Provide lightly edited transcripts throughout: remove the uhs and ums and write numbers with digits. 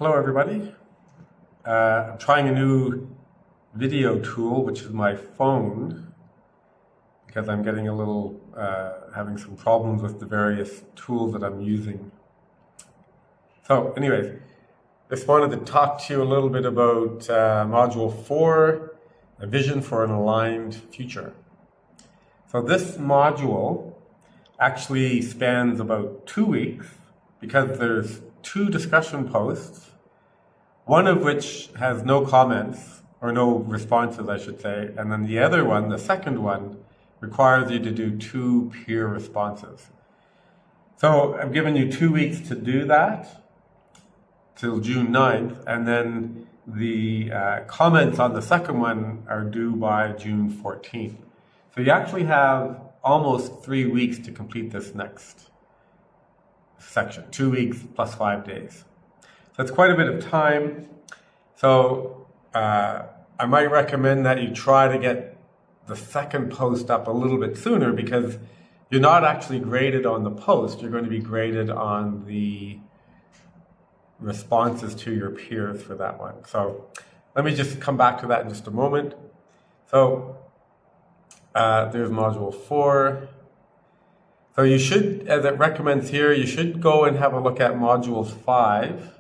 Hello everybody. I'm trying a new video tool, which is my phone, because I'm getting a little, having some problems with the various tools that I'm using. So anyways, just wanted to talk to you a little bit about Module 4, a vision for an aligned future. So this module actually spans about 2 weeks because there's 2 discussion posts, one of which has no comments, or no responses I should say, and then the other one, the second one, requires you to do 2 peer responses. So I've given you 2 weeks to do that, till June 9th, and then the comments on the second one are due by June 14th. So you actually have almost 3 weeks to complete this next section, 2 weeks plus 5 days. So it's quite a bit of time. So I might recommend that you try to get the second post up a little bit sooner, because you're not actually graded on the post, you're going to be graded on the responses to your peers for that one. So let me just come back to that in just a moment. So there's Module 4. So you should, as it recommends here, you should go and have a look at Module 5,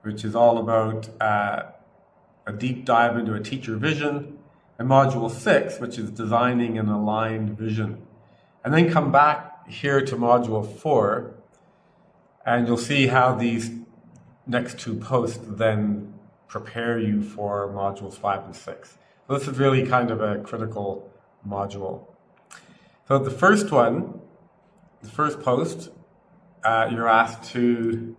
which is all about a deep dive into a teacher vision, and Module 6, which is designing an aligned vision. And then come back here to Module 4, and you'll see how these next 2 posts then prepare you for Modules 5 and 6. So this is really kind of a critical module. So the first one, the first post, you're asked to,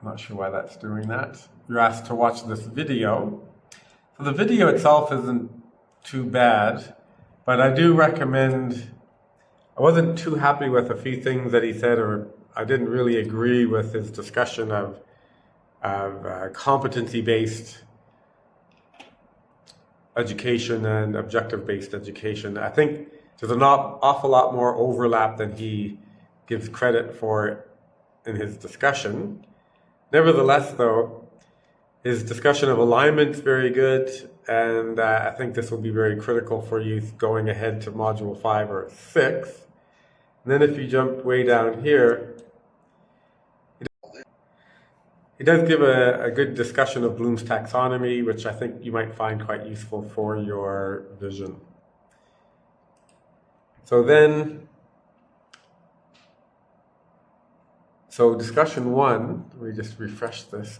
I'm not sure why that's doing that. You're asked to watch this video. So the video itself isn't too bad, but I do recommend, I wasn't too happy with a few things that he said, or I didn't really agree with his discussion of competency-based education and objective-based education. I think there's an awful lot more overlap than he gives credit for in his discussion. Nevertheless, though, his discussion of alignment is very good, and I think this will be very critical for you going ahead to Module 5 or 6. And then if you jump way down here, he does give a good discussion of Bloom's taxonomy, which I think you might find quite useful for your vision. So then, discussion 1, let me just refresh this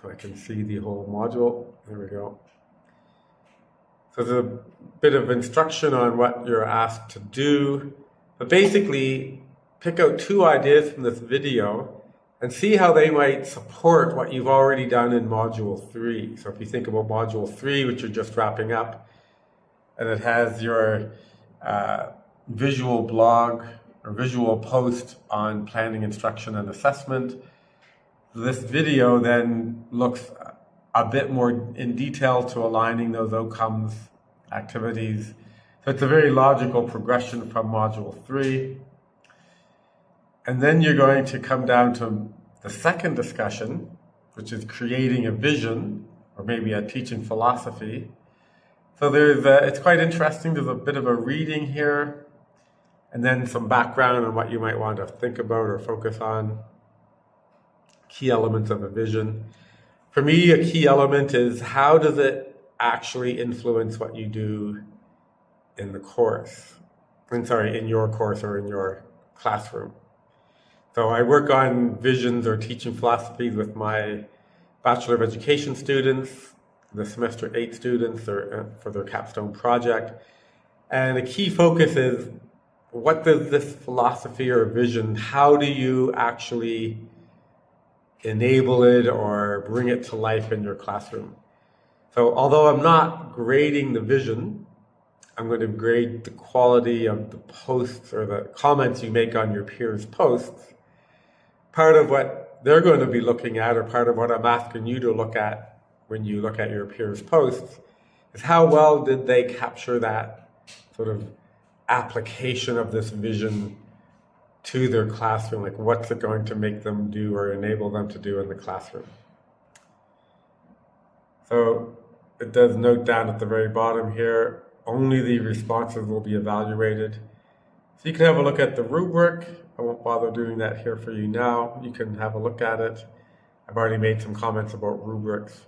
so I can see the whole module. There we go. So there's a bit of instruction on what you're asked to do, but basically pick out 2 ideas from this video and see how they might support what you've already done in Module 3. So if you think about Module 3, which you're just wrapping up, and it has your visual blog or visual post on planning, instruction, and assessment, this video then looks a bit more in detail to aligning those outcomes, activities. So it's a very logical progression from Module 3. And then you're going to come down to the second discussion, which is creating a vision, or maybe a teaching philosophy. So it's quite interesting. There's a bit of a reading here, and then some background on what you might want to think about or focus on. Key elements of a vision. For me, a key element is, how does it actually influence what you do in the course? In your course or in your classroom. So I work on visions or teaching philosophies with my Bachelor of Education students, the Semester 8 students for their capstone project. And a key focus is, what does this philosophy or vision, how do you actually enable it or bring it to life in your classroom? So although I'm not grading the vision, I'm going to grade the quality of the posts or the comments you make on your peers' posts. Part of what they're going to be looking at, or part of what I'm asking you to look at when you look at your peers' posts, is how well did they capture that sort of application of this vision to their classroom, like what's it going to make them do or enable them to do in the classroom. So it does note down at the very bottom here, only the responses will be evaluated. So you can have a look at the rubric. I won't bother doing that here for you now. You can have a look at it. I've already made some comments about rubrics.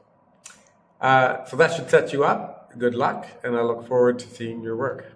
So that should set you up. Good luck, and I look forward to seeing your work.